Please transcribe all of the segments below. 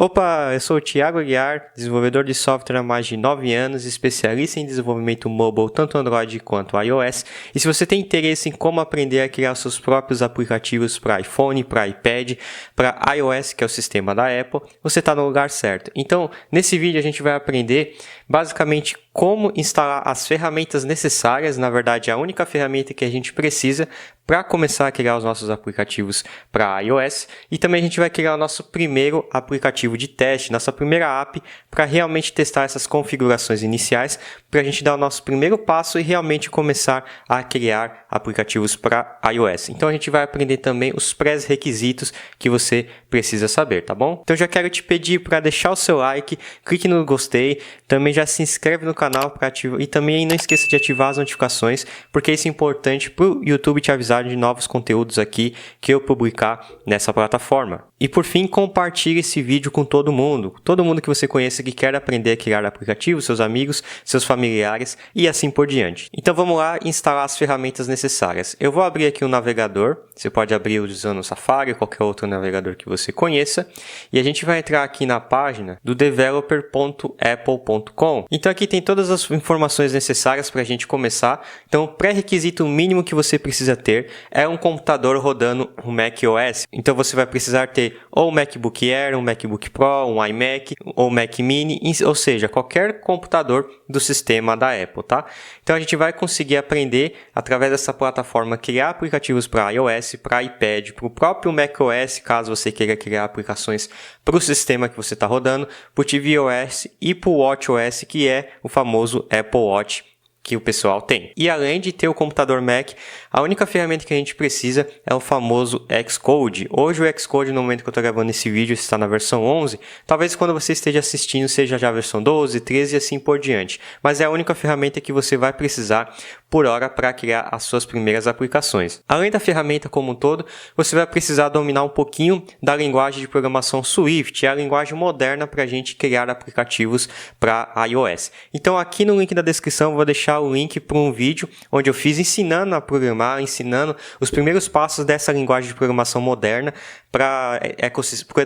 Opa, eu sou o Thiago Aguiar, desenvolvedor de software há mais de 9 anos, especialista em desenvolvimento mobile, tanto Android quanto iOS. E se você tem interesse em como aprender a criar seus próprios aplicativos para iPhone, para iPad, para iOS, que é o sistema da Apple, você está no lugar certo. Então, nesse vídeo a gente vai aprender basicamente como instalar as ferramentas necessárias, na verdade a única ferramenta que a gente precisa para começar a criar os nossos aplicativos para iOS, e também a gente vai criar o nosso primeiro aplicativo de teste, nossa primeira app, para realmente testar essas configurações iniciais, para a gente dar o nosso primeiro passo e realmente começar a criar aplicativos para iOS. Então a gente vai aprender também os pré-requisitos que você precisa saber, tá bom? Então já quero te pedir para deixar o seu like, clique no gostei, também já se inscreve no canal para ativar, e também não esqueça de ativar as notificações, porque isso é importante para o YouTube te avisar de novos conteúdos aqui que eu publicar nessa plataforma. E por fim, compartilhe esse vídeo com todo mundo que você conheça que quer aprender a criar aplicativos, seus amigos, seus familiares e assim por diante. Então vamos lá instalar as ferramentas necessárias. Eu vou abrir aqui um navegador, você pode abrir usando o Safari ou qualquer outro navegador que você conheça, e a gente vai entrar aqui na página do developer.apple.com. Então aqui tem todas as informações necessárias para a gente começar. Então o pré-requisito mínimo que você precisa ter é um computador rodando o macOS. Então você vai precisar ter ou um MacBook Air, um MacBook Pro, um iMac ou Mac Mini, ou seja, qualquer computador do sistema da Apple, tá? Então a gente vai conseguir aprender através dessa plataforma criar aplicativos para iOS, para iPad, para o próprio macOS, caso você queira criar aplicações para o sistema que você está rodando, para o tvOS e para o watchOS, que é o famoso Apple Watch que o pessoal tem. E além de ter o computador Mac, a única ferramenta que a gente precisa é o famoso Xcode. Hoje o Xcode, no momento que eu estou gravando esse vídeo, está na versão 11. Talvez quando você esteja assistindo seja já a versão 12, 13 e assim por diante. Mas é a única ferramenta que você vai precisar por hora para criar as suas primeiras aplicações. Além da ferramenta como um todo, você vai precisar dominar um pouquinho da linguagem de programação Swift, é a linguagem moderna para a gente criar aplicativos para iOS. Então aqui no link da descrição eu vou deixar o link para um vídeo onde eu fiz ensinando a programar, ensinando os primeiros passos dessa linguagem de programação moderna para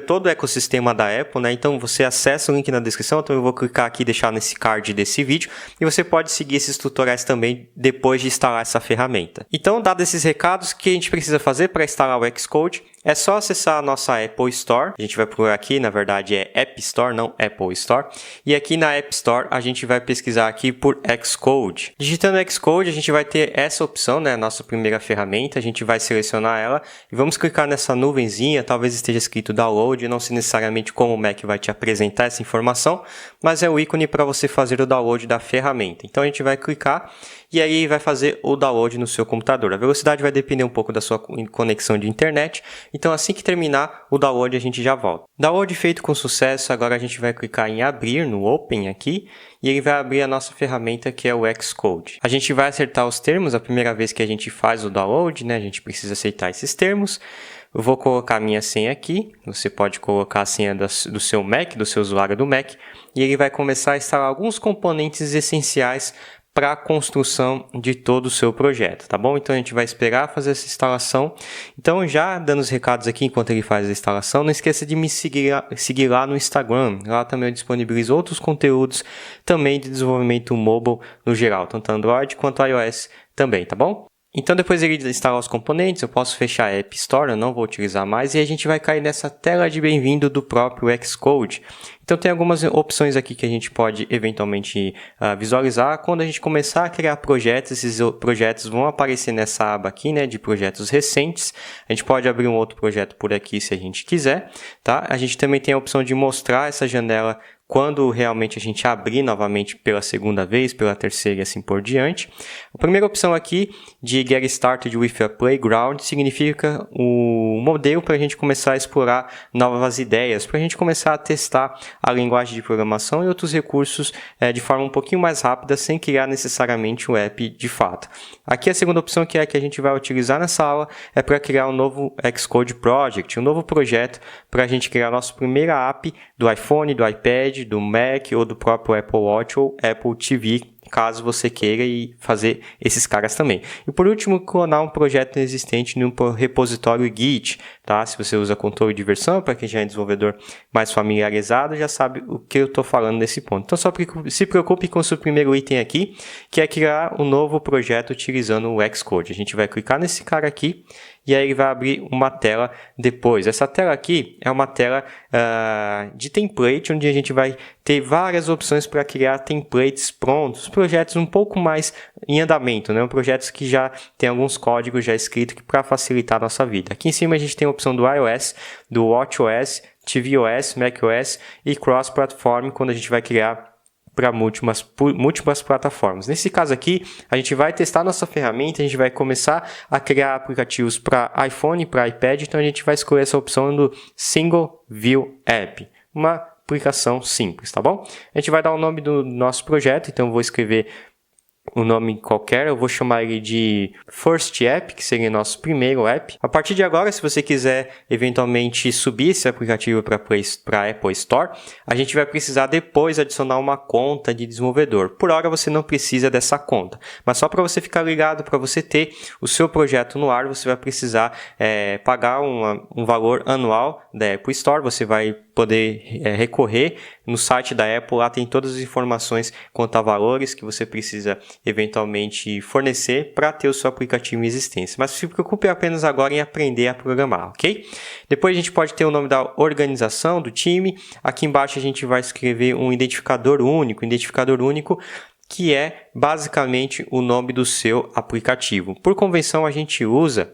todo o ecossistema da Apple, né? Então você acessa o link na descrição, então eu vou clicar aqui e deixar nesse card desse vídeo, e você pode seguir esses tutoriais também depois de instalar essa ferramenta. Então, dados esses recados, o que a gente precisa fazer para instalar o Xcode? É só acessar a nossa Apple Store. A gente vai procurar aqui, na verdade é App Store, não Apple Store. E aqui na App Store a gente vai pesquisar aqui por Xcode. Digitando Xcode, a gente vai ter essa opção, né? Nossa primeira ferramenta. A gente vai selecionar ela e vamos clicar nessa nuvenzinha. Talvez esteja escrito download, não sei necessariamente como o Mac vai te apresentar essa informação, mas é o ícone para você fazer o download da ferramenta. Então a gente vai clicar e aí vai fazer o download no seu computador. A velocidade vai depender um pouco da sua conexão de internet. Então assim que terminar o download a gente já volta. Download feito com sucesso, agora a gente vai clicar em abrir no Open aqui e ele vai abrir a nossa ferramenta que é o Xcode. A gente vai acertar os termos a primeira vez que a gente faz o download, né? A gente precisa aceitar esses termos. Eu vou colocar a minha senha aqui, você pode colocar a senha do seu Mac, do seu usuário do Mac, e ele vai começar a instalar alguns componentes essenciais para a construção de todo o seu projeto, tá bom? Então a gente vai esperar fazer essa instalação. Então já dando os recados aqui enquanto ele faz a instalação, não esqueça de me seguir lá no Instagram. Lá também eu disponibilizo outros conteúdos também de desenvolvimento mobile no geral, tanto Android quanto iOS também, tá bom? Então depois ele instalar os componentes, eu posso fechar a App Store, eu não vou utilizar mais, e a gente vai cair nessa tela de bem-vindo do próprio Xcode. Então tem algumas opções aqui que a gente pode eventualmente visualizar. Quando a gente começar a criar projetos, esses projetos vão aparecer nessa aba aqui, né, de projetos recentes. A gente pode abrir um outro projeto por aqui se a gente quiser, tá? A gente também tem a opção de mostrar essa janela quando realmente a gente abrir novamente pela segunda vez, pela terceira e assim por diante. A primeira opção aqui de Get Started with a Playground significa o modelo para a gente começar a explorar novas ideias, para a gente começar a testar a linguagem de programação e outros recursos de forma um pouquinho mais rápida, sem criar necessariamente um app de fato. Aqui a segunda opção que é a que a gente vai utilizar nessa aula é para criar um novo Xcode Project, um novo projeto para a gente criar a nossa primeira app do iPhone, do iPad, do Mac ou do próprio Apple Watch ou Apple TV, caso você queira e fazer esses caras também. E por último, clonar um projeto existente num repositório Git. tá? Se você usa controle de versão, para quem já é desenvolvedor mais familiarizado, já sabe o que eu estou falando nesse ponto. Então, só se preocupe com o seu primeiro item aqui, que é criar um novo projeto utilizando o Xcode. A gente vai clicar nesse cara aqui e aí ele vai abrir uma tela depois. Essa tela aqui é uma tela de template, onde a gente vai ter várias opções para criar templates prontos, projetos um pouco mais em andamento, né? Projetos que já tem alguns códigos já escritos para facilitar a nossa vida. Aqui em cima a gente tem a opção do iOS, do watchOS, tvOS, macOS e cross-platform, quando a gente vai criar para múltiplas plataformas. Nesse caso aqui, a gente vai testar nossa ferramenta, a gente vai começar a criar aplicativos para iPhone, para iPad, então a gente vai escolher essa opção do Single View App, uma aplicação simples, tá bom? A gente vai dar o nome do nosso projeto, então eu vou escrever um nome qualquer, eu vou chamar ele de First App, que seria nosso primeiro app. A partir de agora, se você quiser eventualmente subir esse aplicativo para a Apple Store, a gente vai precisar depois adicionar uma conta de desenvolvedor. Por hora você não precisa dessa conta, mas só para você ficar ligado, para você ter o seu projeto no ar, você vai precisar pagar um valor anual da Apple Store. Você vai poder recorrer no site da Apple, lá tem todas as informações quanto a valores que você precisa eventualmente fornecer para ter o seu aplicativo em existência. Mas se preocupe apenas agora em aprender a programar, ok? Depois a gente pode ter o nome da organização, do time. Aqui embaixo a gente vai escrever um identificador único que é basicamente o nome do seu aplicativo. Por convenção a gente usa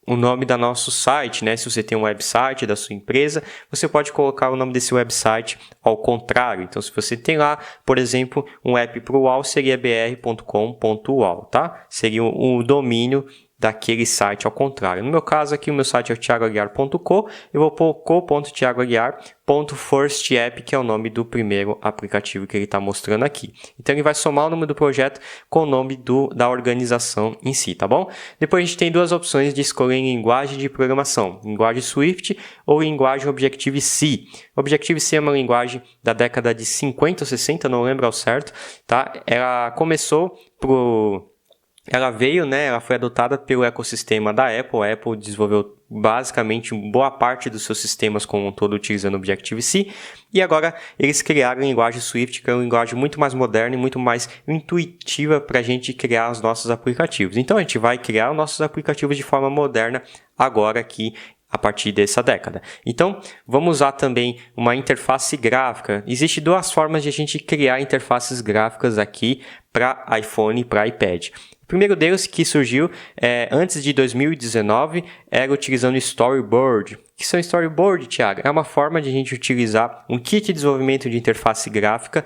o nome do nosso site, né? Se você tem um website da sua empresa, você pode colocar o nome desse website ao contrário. Então, se você tem lá, por exemplo, um app para o UAU, seria br.com.ual, tá? Seria o domínio daquele site ao contrário. No meu caso aqui, o meu site é o thiagoaguiar.co, eu vou pôr co.thiagoaguiar.firstapp, que é o nome do primeiro aplicativo que ele está mostrando aqui. Então ele vai somar o nome do projeto com o nome da organização em si, tá bom? Depois a gente tem duas opções de escolher linguagem de programação, linguagem Swift ou linguagem Objective-C. Objective-C é uma linguagem da década de 50 ou 60, não lembro ao certo, tá? Ela veio, né? Ela foi adotada pelo ecossistema da Apple. A Apple desenvolveu basicamente boa parte dos seus sistemas como um todo utilizando Objective-C. E agora eles criaram a linguagem Swift, que é uma linguagem muito mais moderna e muito mais intuitiva para a gente criar os nossos aplicativos. Então a gente vai criar os nossos aplicativos de forma moderna agora aqui, a partir dessa década. Então, vamos usar também uma interface gráfica. Existem duas formas de a gente criar interfaces gráficas aqui para iPhone e para iPad. O primeiro deles, que surgiu antes de 2019, era utilizando Storyboard. O que são Storyboard, Thiago? É uma forma de a gente utilizar um kit de desenvolvimento de interface gráfica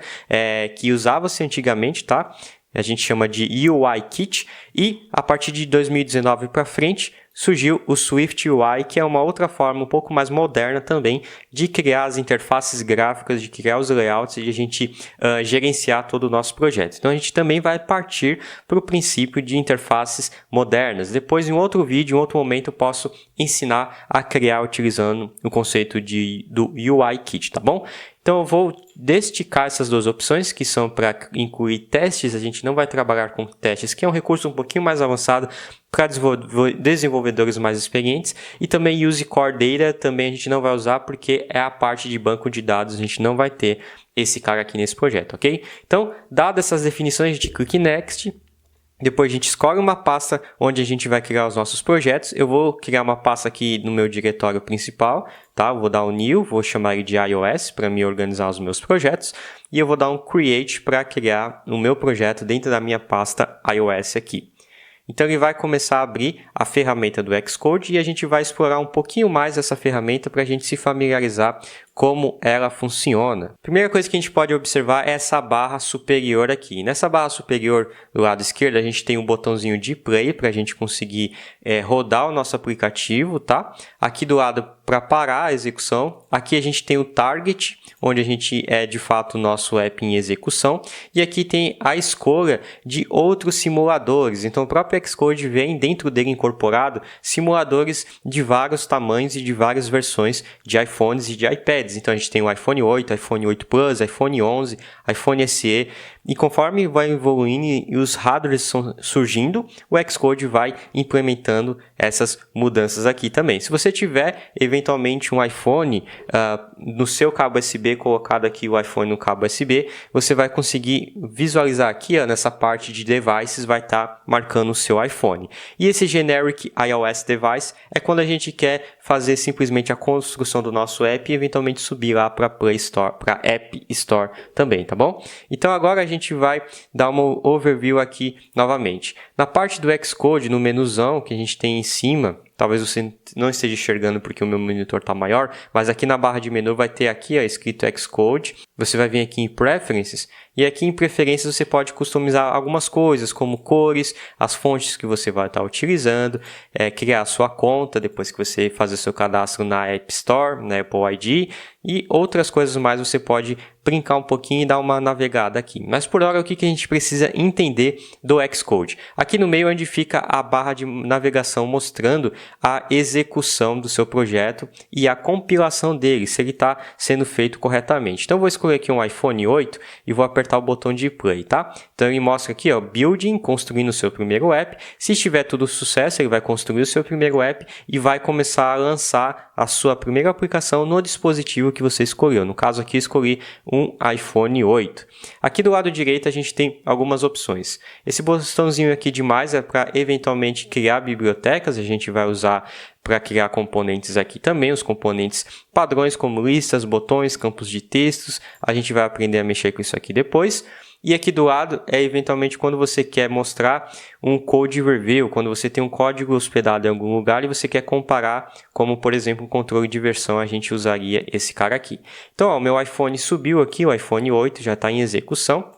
que usava-se antigamente, tá? A gente chama de UI Kit, e a partir de 2019 para frente surgiu o Swift UI, que é uma outra forma um pouco mais moderna também de criar as interfaces gráficas, de criar os layouts e de a gente gerenciar todo o nosso projeto. Então a gente também vai partir para o princípio de interfaces modernas. Depois, em outro vídeo, em outro momento, eu posso ensinar a criar utilizando o conceito do UI Kit, tá bom? Então eu vou desticar essas duas opções, que são para incluir testes. A gente não vai trabalhar com testes, que é um recurso um pouquinho mais avançado para desenvolvedores mais experientes, e também Use Core Data também a gente não vai usar porque é a parte de banco de dados, a gente não vai ter esse cara aqui nesse projeto, ok? Então, dadas essas definições, a gente clica em Next. Depois a gente escolhe uma pasta onde a gente vai criar os nossos projetos. Eu vou criar uma pasta aqui no meu diretório principal, tá? Eu vou dar um New, vou chamar ele de iOS para me organizar os meus projetos. E eu vou dar um Create para criar o meu projeto dentro da minha pasta iOS aqui. Então ele vai começar a abrir a ferramenta do Xcode e a gente vai explorar um pouquinho mais essa ferramenta para a gente se familiarizar como ela funciona. Primeira coisa que a gente pode observar é essa barra superior aqui. Nessa barra superior do lado esquerdo a gente tem um botãozinho de play para a gente conseguir rodar o nosso aplicativo, tá? Aqui do lado para parar a execução. Aqui a gente tem o target, onde a gente de fato o nosso app em execução. E aqui tem a escolha de outros simuladores. Então o próprio Xcode vem dentro dele incorporado simuladores de vários tamanhos e de várias versões de iPhones e de iPads. iPads, então a gente tem o iPhone 8, iPhone 8 Plus, iPhone 11, iPhone SE, e conforme vai evoluindo e os hardwares estão surgindo, o Xcode vai implementando essas mudanças aqui também. Se você tiver eventualmente um iPhone no seu cabo USB, colocado aqui o iPhone no cabo USB, você vai conseguir visualizar aqui, nessa parte de devices, vai estar marcando o seu iPhone. E esse generic iOS device é quando a gente quer fazer simplesmente a construção do nosso app e eventualmente subir lá para Play Store, para App Store também, tá bom? Então agora a gente vai dar uma overview aqui novamente. Na parte do Xcode, no menuzão que a gente tem em cima, talvez você não esteja enxergando porque o meu monitor está maior, mas aqui na barra de menu vai ter aqui escrito Xcode. Você vai vir aqui em Preferences e aqui em Preferências você pode customizar algumas coisas como cores, as fontes que você vai estar utilizando, criar a sua conta depois que você fazer seu cadastro na App Store, na Apple ID e outras coisas mais. Você pode brincar um pouquinho e dar uma navegada aqui. Mas por hora o que a gente precisa entender do Xcode? Aqui no meio onde fica a barra de navegação mostrando a execução do seu projeto e a compilação dele, se ele está sendo feito corretamente. Então vou escolher aqui um iPhone 8 e vou apertar o botão de play, tá? Então ele mostra aqui, building, construindo o seu primeiro app. Se estiver tudo sucesso, ele vai construir o seu primeiro app e vai começar a lançar a sua primeira aplicação no dispositivo que você escolheu. No caso aqui, escolhi um iPhone 8. Aqui do lado direito a gente tem algumas opções. Esse botãozinho aqui de mais é para eventualmente criar bibliotecas. A gente vai usar para criar componentes aqui também, os componentes padrões como listas, botões, campos de textos. A gente vai aprender a mexer com isso aqui depois. E aqui do lado é eventualmente quando você quer mostrar um code review, quando você tem um código hospedado em algum lugar e você quer comparar, como por exemplo um controle de versão, a gente usaria esse cara aqui. Então o meu iPhone subiu aqui, o iPhone 8 já está em execução.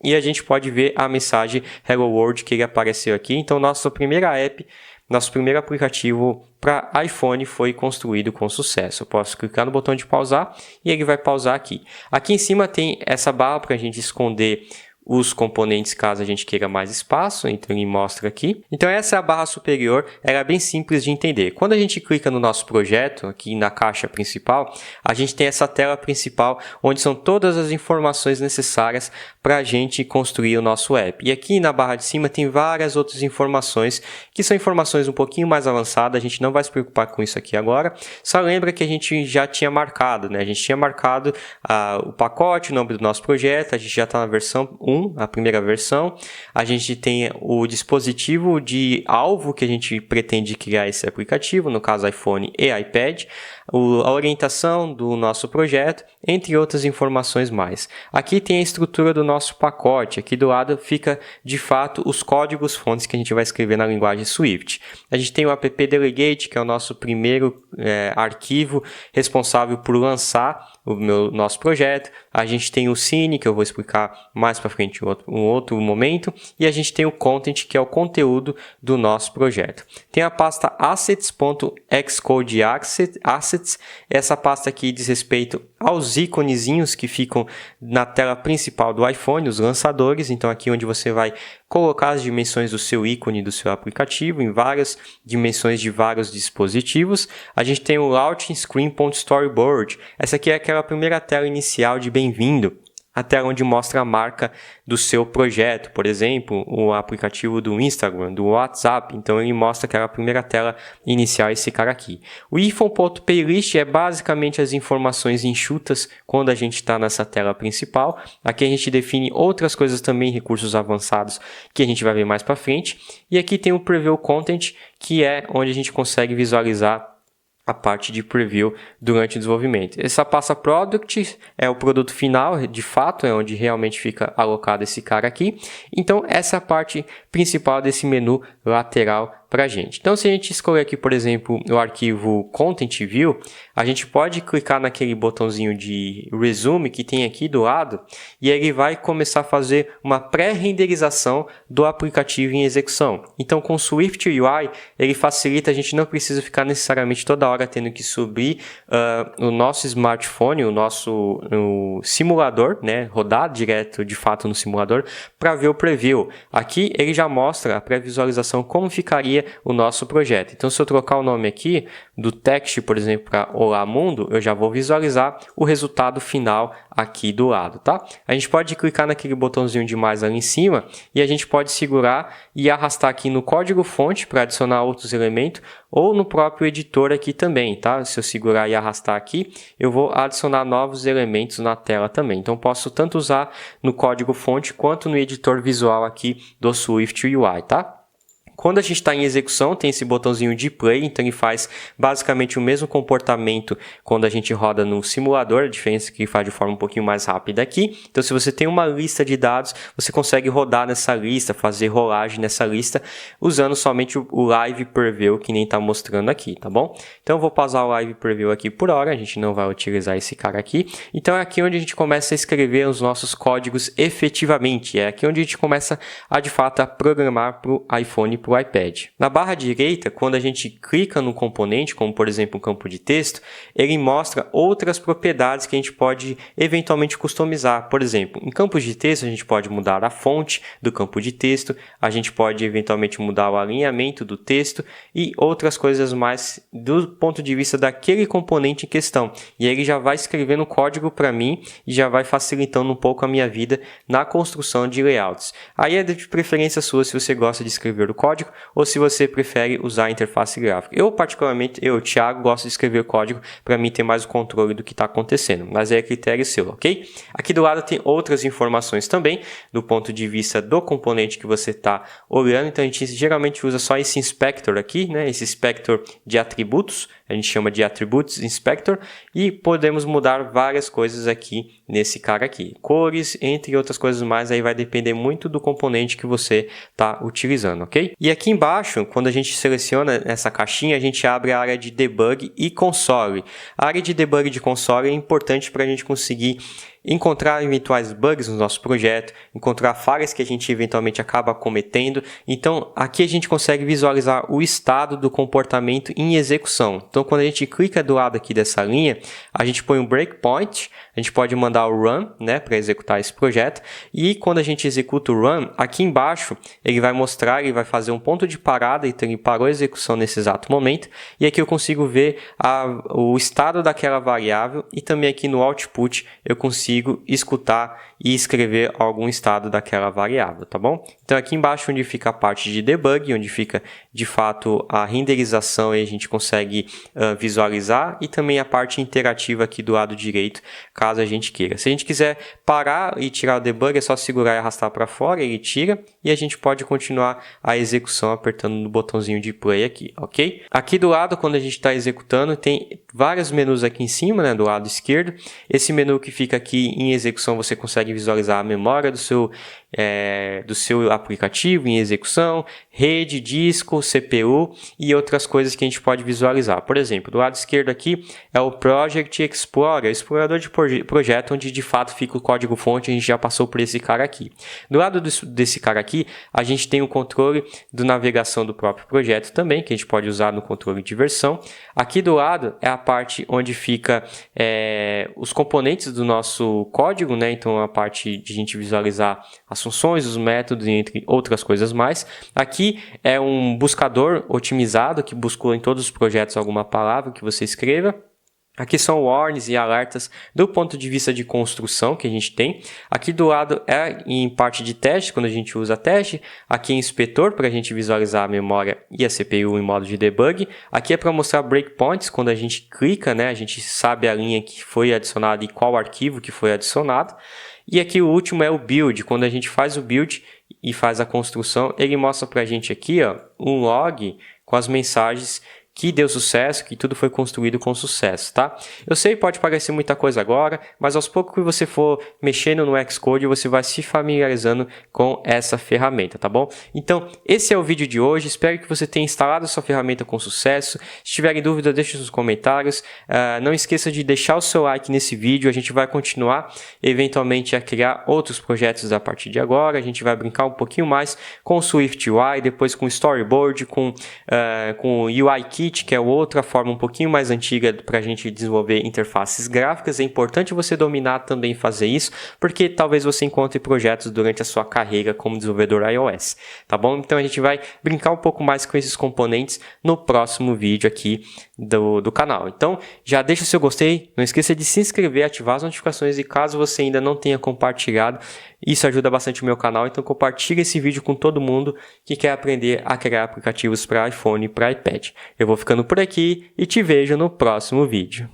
E a gente pode ver a mensagem Hello World que ele apareceu aqui. Então nossa primeira app, nosso primeiro aplicativo para iPhone foi construído com sucesso. Eu posso clicar no botão de pausar e ele vai pausar aqui. Aqui em cima tem essa barra para a gente esconder os componentes caso a gente queira mais espaço, então ele mostra aqui. Então essa é a barra superior, ela é bem simples de entender. Quando a gente clica no nosso projeto, aqui na caixa principal, a gente tem essa tela principal onde são todas as informações necessárias para a gente construir o nosso app. E aqui na barra de cima tem várias outras informações, que são informações um pouquinho mais avançadas, a gente não vai se preocupar com isso aqui agora. Só lembra que a gente já tinha marcado, né? A gente tinha marcado o pacote, o nome do nosso projeto, a gente já está na versão 1, a primeira versão. A gente tem o dispositivo de alvo que a gente pretende criar esse aplicativo, no caso iPhone e iPad, a orientação do nosso projeto, entre outras informações mais. Aqui tem a estrutura do nosso pacote, aqui do lado fica de fato os códigos fontes que a gente vai escrever na linguagem Swift. A gente tem o app delegate, que é o nosso primeiro arquivo responsável por lançar o nosso projeto. A gente tem o Cine, que eu vou explicar mais para frente em um outro momento, e a gente tem o Content, que é o conteúdo do nosso projeto. Tem a pasta assets.xcode assets. Essa pasta aqui diz respeito aos íconezinhos que ficam na tela principal do iPhone, os lançadores. Então aqui onde você vai colocar as dimensões do seu ícone do seu aplicativo em várias dimensões de vários dispositivos. A gente tem o Launching Screen.storyboard. Essa aqui é aquela primeira tela inicial de bem-vindo, a tela onde mostra a marca do seu projeto, por exemplo, o aplicativo do Instagram, do WhatsApp. Então ele mostra aquela primeira tela inicial, esse cara aqui. O info.playlist é basicamente as informações enxutas quando a gente está nessa tela principal. Aqui a gente define outras coisas também, recursos avançados que a gente vai ver mais para frente. E aqui tem o Preview Content, que é onde a gente consegue visualizar a parte de preview durante o desenvolvimento. Essa pasta Product é o produto final, de fato, é onde realmente fica alocado esse cara aqui. Então, essa é a parte principal desse menu lateral para a gente. Então, se a gente escolher aqui, por exemplo, o arquivo Content View, a gente pode clicar naquele botãozinho de Resume que tem aqui do lado e ele vai começar a fazer uma pré-renderização do aplicativo em execução. Então, com o Swift UI, ele facilita, a gente não precisa ficar necessariamente toda hora tendo que subir o nosso smartphone, o simulador, né, rodar direto de fato no simulador para ver o preview. Aqui ele já mostra a pré-visualização como ficaria seria o nosso projeto. Então, se eu trocar o nome aqui do text, por exemplo, para Olá Mundo, eu já vou visualizar o resultado final aqui do lado, tá? A gente pode clicar naquele botãozinho de mais ali em cima e a gente pode segurar e arrastar aqui no código-fonte para adicionar outros elementos ou no próprio editor aqui também, tá? Se eu segurar e arrastar aqui, eu vou adicionar novos elementos na tela também. Então, posso tanto usar no código-fonte quanto no editor visual aqui do Swift UI, tá? Quando a gente está em execução, tem esse botãozinho de play, então ele faz basicamente o mesmo comportamento quando a gente roda no simulador, a diferença é que ele faz de forma um pouquinho mais rápida aqui. Então, se você tem uma lista de dados, você consegue rodar nessa lista, fazer rolagem nessa lista, usando somente o Live Preview, que nem está mostrando aqui, tá bom? Então, eu vou pausar o Live Preview aqui por hora, a gente não vai utilizar esse cara aqui. Então, é aqui onde a gente começa a escrever os nossos códigos efetivamente, é aqui onde a gente começa a, de fato, a programar para o iPhone e para o iPad. Na barra direita, quando a gente clica no componente, como por exemplo um campo de texto, ele mostra outras propriedades que a gente pode eventualmente customizar. Por exemplo, em campos de texto a gente pode mudar a fonte do campo de texto, a gente pode eventualmente mudar o alinhamento do texto e outras coisas mais do ponto de vista daquele componente em questão. E aí ele já vai escrevendo código para mim e já vai facilitando um pouco a minha vida na construção de layouts. Aí é de preferência sua se você gosta de escrever o código ou se você prefere usar a interface gráfica. Thiago, gosto de escrever código para mim ter mais o controle do que está acontecendo, mas é critério seu, ok? Aqui do lado tem outras informações também, do ponto de vista do componente que você está olhando, então a gente geralmente usa só esse inspector aqui, né? Esse inspector de atributos, a gente chama de Attributes Inspector, e podemos mudar várias coisas aqui nesse cara aqui. Cores, entre outras coisas mais, aí vai depender muito do componente que você está utilizando, ok? E aqui embaixo, quando a gente seleciona essa caixinha, a gente abre a área de debug e console. A área de debug de console é importante para a gente conseguir encontrar eventuais bugs no nosso projeto, encontrar falhas que a gente eventualmente acaba cometendo. Então, aqui a gente consegue visualizar o estado do comportamento em execução. Então, quando a gente clica do lado aqui dessa linha, a gente põe um breakpoint, a gente pode mandar o run, né, para executar esse projeto. E quando a gente executa o run, aqui embaixo, ele vai mostrar, ele vai fazer um ponto de parada, então ele parou a execução nesse exato momento. E aqui eu consigo ver o estado daquela variável e também aqui no output eu consigo escutar e escrever algum estado daquela variável, tá bom? Então aqui embaixo onde fica a parte de debug, onde fica de fato a renderização e a gente consegue visualizar, e também a parte interativa aqui do lado direito, caso a gente queira. Se a gente quiser parar e tirar o debug, é só segurar e arrastar para fora, ele tira, e a gente pode continuar a execução apertando no botãozinho de play aqui, ok? Aqui do lado, quando a gente está executando, tem vários menus aqui em cima, né, do lado esquerdo. Esse menu que fica aqui em execução, você consegue visualizar a memória do seu aplicativo em execução, rede, disco, CPU e outras coisas que a gente pode visualizar. Por exemplo, do lado esquerdo aqui é o Project Explorer, explorador de projeto, onde de fato fica o código-fonte, a gente já passou por esse cara aqui. Do lado desse cara aqui, a gente tem o controle de navegação do próprio projeto também, que a gente pode usar no controle de versão. Aqui do lado é a parte onde fica os componentes do nosso código, né? Então a parte de a gente visualizar as funções, os métodos, entre outras coisas mais. Aqui é um buscador otimizado que buscou em todos os projetos alguma palavra que você escreva. Aqui são warnings e alertas do ponto de vista de construção que a gente tem. Aqui do lado é em parte de teste, quando a gente usa teste. Aqui é inspetor para a gente visualizar a memória e a CPU em modo de debug. Aqui é para mostrar breakpoints, quando a gente clica, né, a gente sabe a linha que foi adicionada e qual arquivo que foi adicionado. E aqui o último é o build, quando a gente faz o build e faz a construção, ele mostra para a gente aqui um log com as mensagens que deu sucesso, que tudo foi construído com sucesso, tá? Eu sei, pode parecer muita coisa agora, mas aos poucos que você for mexendo no Xcode, você vai se familiarizando com essa ferramenta, tá bom? Então, esse é o vídeo de hoje, espero que você tenha instalado a sua ferramenta com sucesso. Se tiver dúvida, deixe nos comentários. Não esqueça de deixar o seu like nesse vídeo, a gente vai continuar eventualmente a criar outros projetos a partir de agora, a gente vai brincar um pouquinho mais com o Swift UI, depois com o Storyboard, com o UI Kit, AutomaKit, que é outra forma um pouquinho mais antiga para a gente desenvolver interfaces gráficas. É importante você dominar também fazer isso, porque talvez você encontre projetos durante a sua carreira como desenvolvedor iOS, tá bom? Então a gente vai brincar um pouco mais com esses componentes no próximo vídeo aqui do canal. Então já deixa o seu gostei, não esqueça de se inscrever, ativar as notificações e caso você ainda não tenha compartilhado, isso ajuda bastante o meu canal, então compartilhe esse vídeo com todo mundo que quer aprender a criar aplicativos para iPhone e para iPad. Eu vou ficando por aqui e te vejo no próximo vídeo.